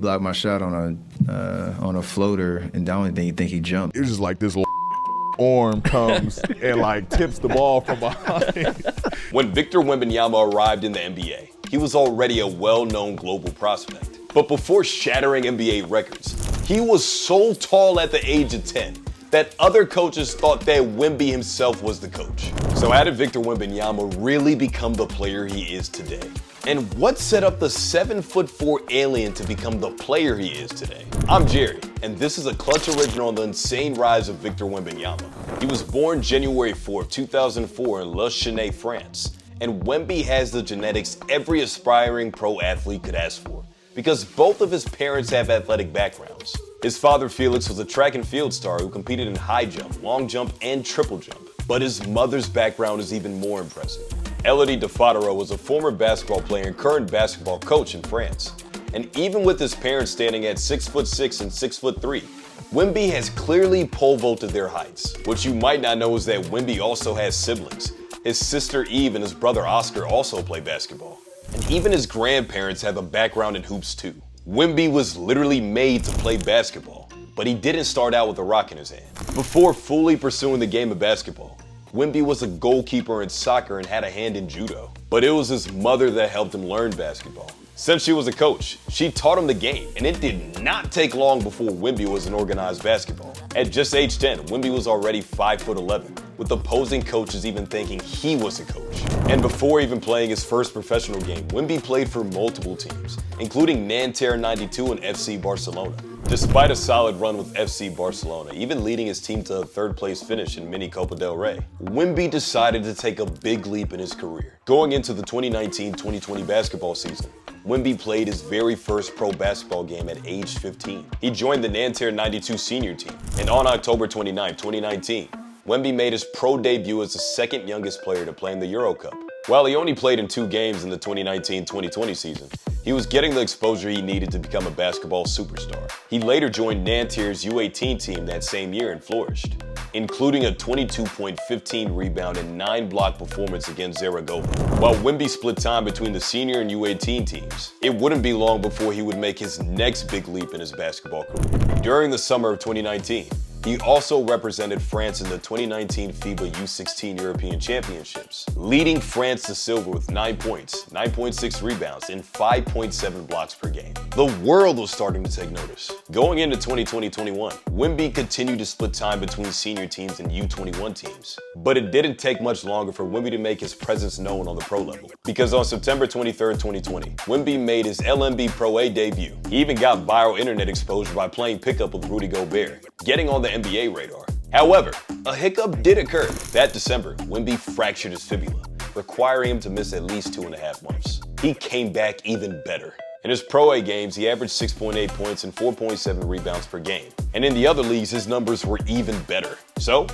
blocked my shot on a floater, and I don't even think he jumped. It was just like this little arm comes and like tips the ball from behind. When Victor Wembanyama arrived in the NBA, he was already a well-known global prospect. But before shattering NBA records, he was so tall at the age of 10 that other coaches thought that Wemby himself was the coach. So how did Victor Wembanyama really become the player he is today? And what set up the 7'4" alien to become the player he is today? I'm Jerry, and this is a Clutch original on the insane rise of Victor Wembanyama. He was born January 4, 2004 in Le Chesnay, France. And Wemby has the genetics every aspiring pro athlete could ask for, because both of his parents have athletic backgrounds. His father, Felix, was a track and field star who competed in high jump, long jump, and triple jump. But his mother's background is even more impressive. Elodie DeFodero was a former basketball player and current basketball coach in France. And even with his parents standing at 6'6" and 6'3", Wemby has clearly pole vaulted their heights. What you might not know is that Wemby also has siblings. His sister Eve and his brother Oscar also play basketball. And even his grandparents have a background in hoops too. Wemby was literally made to play basketball, but he didn't start out with a rock in his hand. Before fully pursuing the game of basketball, Wemby was a goalkeeper in soccer and had a hand in judo. But it was his mother that helped him learn basketball. Since she was a coach, she taught him the game, and it did not take long before Wemby was in organized basketball. At just age 10, Wemby was already 5'11", with opposing coaches even thinking he was a coach. And before even playing his first professional game, Wemby played for multiple teams, including Nanterre 92 and FC Barcelona. Despite a solid run with FC Barcelona, even leading his team to a third-place finish in Mini Copa del Rey, Wemby decided to take a big leap in his career. Going into the 2019-2020 basketball season, Wemby played his very first pro basketball game at age 15. He joined the Nanterre 92 senior team, and on October 29, 2019, Wemby made his pro debut as the second youngest player to play in the Euro Cup. While he only played in 2 games in the 2019-2020 season, he was getting the exposure he needed to become a basketball superstar. He later joined Nanterre's U18 team that same year and flourished, including a 22.15 rebound and 9 block performance against Zaragoza. While Wemby split time between the senior and U18 teams, it wouldn't be long before he would make his next big leap in his basketball career. During the summer of 2019, he also represented France in the 2019 FIBA U16 European Championships, leading France to silver with 9 points, 9.6 rebounds, and 5.7 blocks per game. The world was starting to take notice. Going into 2020-21, Wemby continued to split time between senior teams and U21 teams. But it didn't take much longer for Wemby to make his presence known on the pro level. Because on September 23, 2020, Wemby made his LNB Pro A debut. He even got viral internet exposure by playing pickup with Rudy Gobert, getting on the NBA radar. However, a hiccup did occur. That December, Wemby fractured his fibula, requiring him to miss at least 2.5 months. He came back even better. In his Pro A games, he averaged 6.8 points and 4.7 rebounds per game. And in the other leagues, his numbers were even better. So,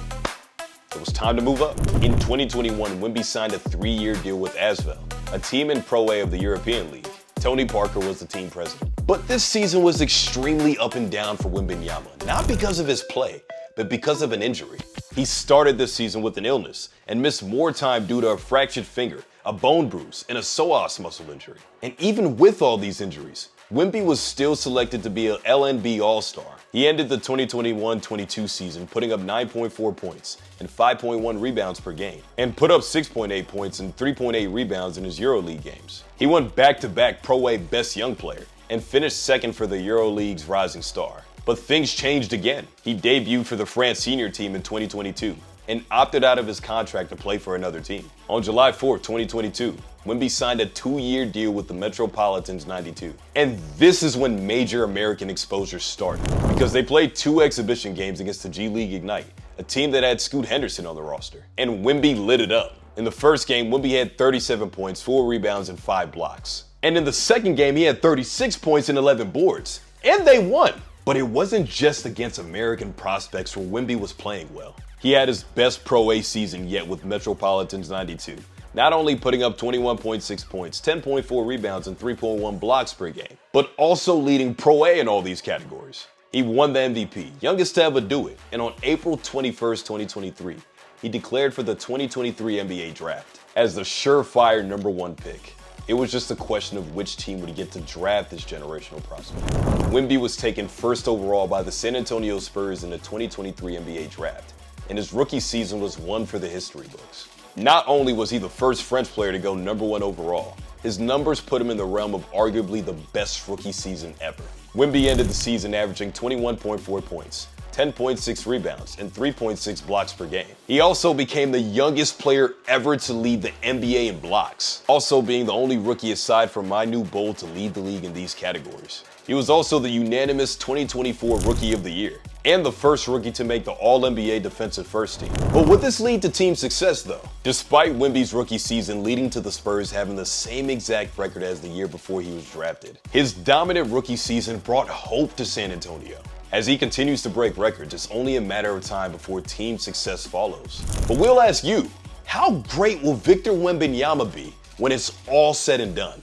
it was time to move up. In 2021, Wemby signed a 3-year deal with Asvel, a team in Pro A of the European League. Tony Parker was the team president. But this season was extremely up and down for Wembanyama, not because of his play, but because of an injury. He started this season with an illness and missed more time due to a fractured finger, a bone bruise, and a psoas muscle injury. And even with all these injuries, Wemby was still selected to be an LNB All-Star. He ended the 2021-22 season putting up 9.4 points and 5.1 rebounds per game, and put up 6.8 points and 3.8 rebounds in his EuroLeague games. He won back-to-back Pro A Best Young Player and finished second for the EuroLeague's Rising Star. But things changed again. He debuted for the France senior team in 2022 and opted out of his contract to play for another team. On July 4, 2022, Wemby signed a 2-year deal with the Metropolitans 92. And this is when major American exposure started, because they played 2 exhibition games against the G League Ignite, a team that had Scoot Henderson on the roster. And Wemby lit it up. In the first game, Wemby had 37 points, 4 rebounds, and 5 blocks. And in the second game, he had 36 points and 11 boards. And they won! But it wasn't just against American prospects where Wemby was playing well. He had his best Pro A season yet with Metropolitans 92, not only putting up 21.6 points, 10.4 rebounds, and 3.1 blocks per game, but also leading Pro A in all these categories. He won the MVP, youngest to ever do it, and on April 21st, 2023, he declared for the 2023 NBA Draft as the surefire #1 pick. It was just a question of which team would get to draft this generational prospect. Wemby was taken first overall by the San Antonio Spurs in the 2023 NBA draft, and his rookie season was one for the history books. Not only was he the first French player to go #1 overall, his numbers put him in the realm of arguably the best rookie season ever. Wemby ended the season averaging 21.4 points, 10.6 rebounds, and 3.6 blocks per game. He also became the youngest player ever to lead the NBA in blocks, also being the only rookie aside from Manu Bol to lead the league in these categories. He was also the unanimous 2024 Rookie of the Year, and the first rookie to make the All-NBA Defensive First Team. But would this lead to team success though? Despite Wemby's rookie season leading to the Spurs having the same exact record as the year before he was drafted, his dominant rookie season brought hope to San Antonio. As he continues to break records, it's only a matter of time before team success follows. But we'll ask you, how great will Victor Wembanyama be when it's all said and done?